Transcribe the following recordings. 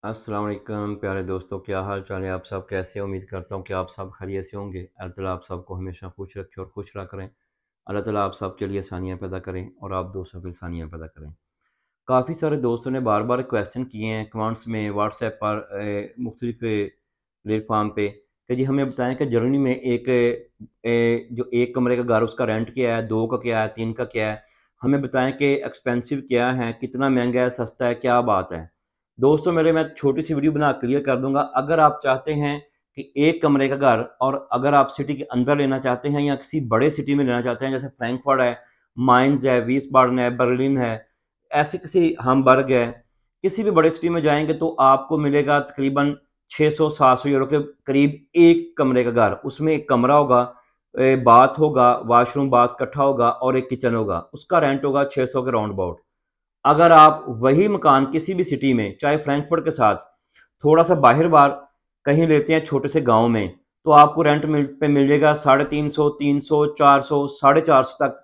अस्सलाम वालेकुम प्यारे दोस्तों, क्या हाल चाल है? आप सब कैसे हैं? उम्मीद करता हूँ कि आप सब खैरियत से होंगे। अल्लाह ताला आप सबको हमेशा खुश रखे और खुश रहा करें। अल्लाह ताला आप सब के लिए आसानियाँ पैदा करें और आप दोस्तों के लिए आसानियाँ पैदा करें। काफ़ी सारे दोस्तों ने बार बार क्वेश्चन किए हैं कमेंट्स में, व्हाट्सएप पर, मुख्तलिफ प्लेटफार्म पे कि जी हमें बताएं कि जर्मनी में जो एक कमरे का घर उसका रेंट क्या है, दो का क्या है, तीन का क्या है। हमें बताएं कि एक्सपेंसिव क्या है, कितना महंगा है, सस्ता है, क्या बात है। दोस्तों मेरे, मैं छोटी सी वीडियो बना क्लियर कर दूंगा। अगर आप चाहते हैं कि एक कमरे का घर, और अगर आप सिटी के अंदर लेना चाहते हैं या किसी बड़े सिटी में लेना चाहते हैं, जैसे फ्रैंकफर्ट है, माइंस है, वीसबाडन है, बर्लिन है, ऐसे किसी हामबर्ग है, किसी भी बड़े सिटी में जाएंगे तो आपको मिलेगा तकरीबन 600-700 यूरो के करीब एक कमरे का घर। उसमें एक कमरा होगा, बाथ होगा, वॉशरूम बाथ इकट्ठा होगा और एक किचन होगा। उसका रेंट होगा 600 के राउंड अबाउट। अगर आप वही मकान किसी भी सिटी में, चाहे फ्रैंकफर्ट के साथ थोड़ा सा बाहर बार कहीं लेते हैं, छोटे से गांव में, तो आपको रेंट पे मिल जाएगा 350, 300, 400, 450 तक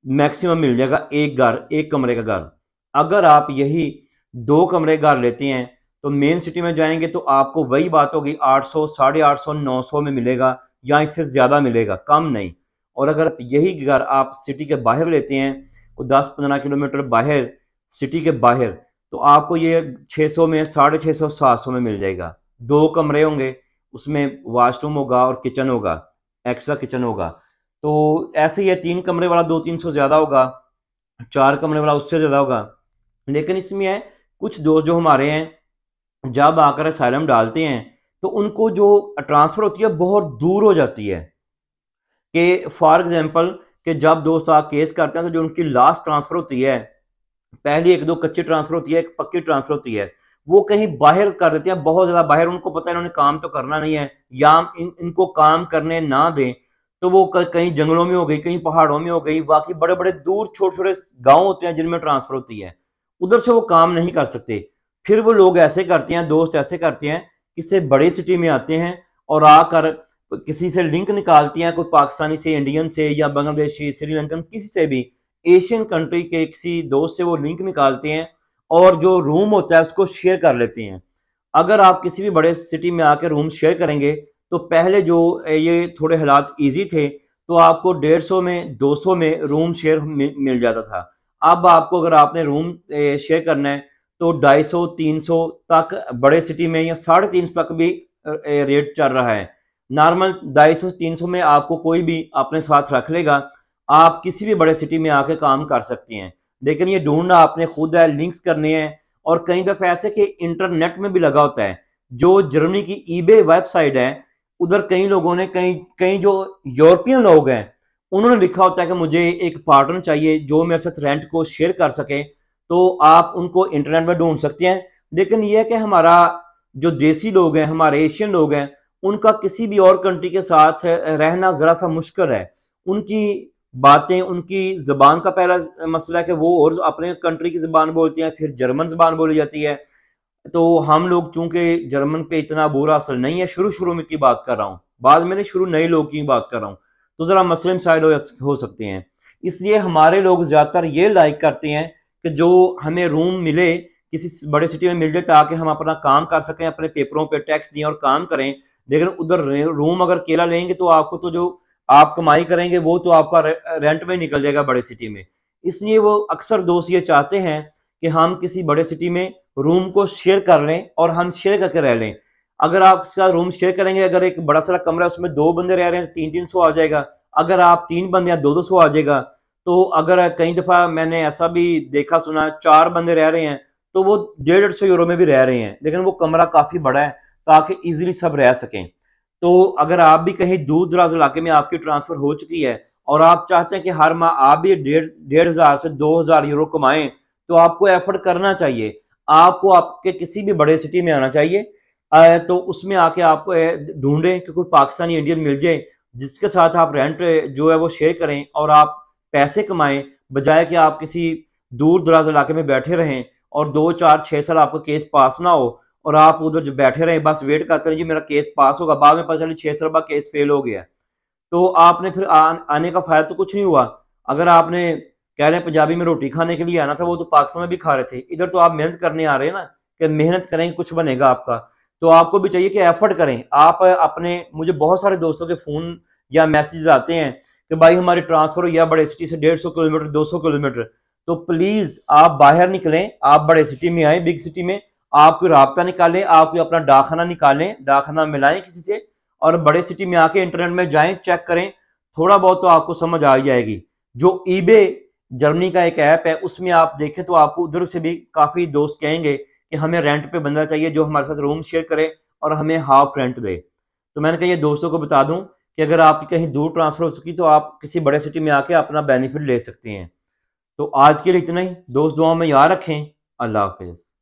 मैक्सिमम मिल जाएगा एक घर, एक कमरे का घर। अगर आप यही दो कमरे घर लेते हैं तो मेन सिटी में जाएंगे तो आपको वही बात होगी, 800, 850, 900 में मिलेगा या इससे ज़्यादा मिलेगा, कम नहीं। और अगर यही घर आप सिटी के बाहर लेते हैं, वो 10-15 किलोमीटर बाहर, सिटी के बाहर, तो आपको ये 600 में, 650, 700 में मिल जाएगा। दो कमरे होंगे, उसमें वॉशरूम होगा और किचन होगा, एक्स्ट्रा किचन होगा। तो ऐसे ही है, तीन कमरे वाला 200-300 ज़्यादा होगा, चार कमरे वाला उससे ज़्यादा होगा। लेकिन इसमें है, कुछ दोस्त जो हमारे हैं जब आकर असाइलम डालते हैं तो उनको जो ट्रांसफ़र होती है बहुत दूर हो जाती है। कि फॉर एग्जांपल, कि जब दोस्त आप केस करते हैं तो जो उनकी लास्ट ट्रांसफ़र होती है, पहली एक दो कच्ची ट्रांसफ़र होती है, एक पक्की ट्रांसफ़र होती है, वो कहीं बाहर कर देते हैं, बहुत ज़्यादा बाहर। उनको पता है इन्होंने काम तो करना नहीं है, या इनको काम करने ना दें तो वो कहीं जंगलों में हो गई, कहीं पहाड़ों में हो गई, बाकी बड़े बड़े दूर छोटे छोटे गांव होते हैं जिनमें ट्रांसफ़र होती है, उधर से वो काम नहीं कर सकते। फिर वो लोग ऐसे करते हैं, दोस्त ऐसे करते हैं, किसी बड़ी सिटी में आते हैं और आकर किसी से लिंक निकालती हैं, कोई पाकिस्तानी से, इंडियन से या बांग्लादेशी, श्रीलंकन, किसी से भी एशियन कंट्री के किसी दोस्त से वो लिंक निकालते हैं और जो रूम होता है उसको शेयर कर लेते हैं। अगर आप किसी भी बड़े सिटी में आकर रूम शेयर करेंगे तो पहले जो ये थोड़े हालात इजी थे, तो आपको 150 में, 200 में रूम शेयर मिल जाता था। अब आपको अगर आपने रूम शेयर करना है तो 250, 300 तक बड़े सिटी में, या 350 तक भी रेट चल रहा है। नॉर्मल 250-300 में आपको कोई भी अपने साथ रख लेगा, आप किसी भी बड़े सिटी में आके काम कर सकते हैं। लेकिन ये ढूंढना आपने खुद है, लिंक्स करने हैं। और कई दफे ऐसे कि इंटरनेट में भी लगा होता है, जो जर्मनी की ईबे वेबसाइट है, उधर कई लोगों ने, कई कई जो यूरोपियन लोग हैं, उन्होंने लिखा होता है कि मुझे एक पार्टनर चाहिए जो मेरे साथ रेंट को शेयर कर सके, तो आप उनको इंटरनेट में ढूंढ सकते हैं। लेकिन यह है कि हमारा जो देसी लोग हैं, हमारे एशियन लोग हैं, उनका किसी भी और कंट्री के साथ रहना ज़रा सा मुश्किल है। उनकी बातें, उनकी ज़बान का पहला मसला है कि वो और अपने कंट्री की ज़बान बोलती हैं, फिर जर्मन ज़बान बोली जाती है। तो हम लोग चूंकि जर्मन पे इतना बुरा असर नहीं है, शुरू शुरू में की बात कर रहा हूँ, बाद में नहीं, शुरू नए लोग की बात कर रहा हूँ, तो ज़रा मसले मसाइल हो सकते हैं। इसलिए हमारे लोग ज़्यादातर ये लाइक करते हैं कि जो हमें रूम मिले, किसी बड़े सिटी में मिल जाए, ताकि हम अपना काम कर सकें, अपने पेपरों पे टैक्स दें और काम करें। लेकिन उधर रूम अगर अकेला लेंगे तो आपको तो जो आप कमाई करेंगे वो तो आपका रेंट में निकल जाएगा बड़े सिटी में। इसलिए वो अक्सर दोस्त ये चाहते हैं कि हम किसी बड़े सिटी में रूम को शेयर कर लें और हम शेयर करके रह लें। अगर आप इसका रूम शेयर करेंगे, अगर एक बड़ा सारा कमरा है, उसमें दो बंदे रह रहे हैं, 300-300 आ जाएगा। अगर आप तीन बंदे या 200 आ जाएगा। तो अगर कई दफा मैंने ऐसा भी देखा सुना, चार बंदे रह रहे हैं तो वो 150 यूरो में भी रह रहे हैं, लेकिन वो कमरा काफी बड़ा है ताकि इजीली सब रह सकें। तो अगर आप भी कहीं दूर दराज इलाके में आपकी ट्रांसफर हो चुकी है और आप चाहते हैं कि हर माह आप भी 1,500 से 2,000 यूरो कमाएं, तो आपको एफर्ट करना चाहिए। आपको आपके किसी भी बड़े सिटी में आना चाहिए। तो उसमें आके आप ढूंढें कि कोई पाकिस्तानी, इंडियन मिल जाए जिसके साथ आप रेंट जो है वो शेयर करें और आप पैसे कमाएं, बजाय कि आप किसी दूर दराज इलाके में बैठे रहें और 2-4-6 साल आपका केस पास ना हो और आप उधर जो बैठे रहें, बस वेट करते रहे जी मेरा केस पास होगा, बाद में पता चले 6 साल बाद केस फेल हो गया। तो आपने फिर आने का फायदा तो कुछ नहीं हुआ। अगर आपने, कह रहे हैं पंजाबी में, रोटी खाने के लिए आना था, वो तो पाकिस्तान में भी खा रहे थे, इधर तो आप मेहनत करने आ रहे हैं ना। कि मेहनत करेंगे कुछ बनेगा आपका, तो आपको भी चाहिए कि एफर्ट करें। आप अपने, मुझे बहुत सारे दोस्तों के फ़ोन या मैसेज आते हैं कि भाई हमारी ट्रांसफ़र हुई है बड़े सिटी से 150 किलोमीटर 200 किलोमीटर, तो प्लीज़ आप बाहर निकलें, आप बड़े सिटी में आए, बिग सिटी में आप कोई राब्ता निकालें, आप कोई अपना डाकखाना निकालें, डाकखाना मिलाएं किसी से, और बड़े सिटी में आके इंटरनेट में जाएं, चेक करें, थोड़ा बहुत तो आपको समझ आ जाएगी। जो ईबे जर्मनी का एक ऐप है, उसमें आप देखें तो आपको उधर से भी काफ़ी दोस्त कहेंगे कि हमें रेंट पे बंदा चाहिए जो हमारे साथ रूम शेयर करे और हमें हाफ रेंट दे। तो मैंने कहा ये दोस्तों को बता दूं कि अगर आपकी कहीं दूर ट्रांसफ़र हो चुकी तो आप किसी बड़े सिटी में आके अपना बेनिफिट ले सकते हैं। तो आज के लिए इतना ही, दोस्त दुआओं में याद रखें। अल्लाह हाफिज़।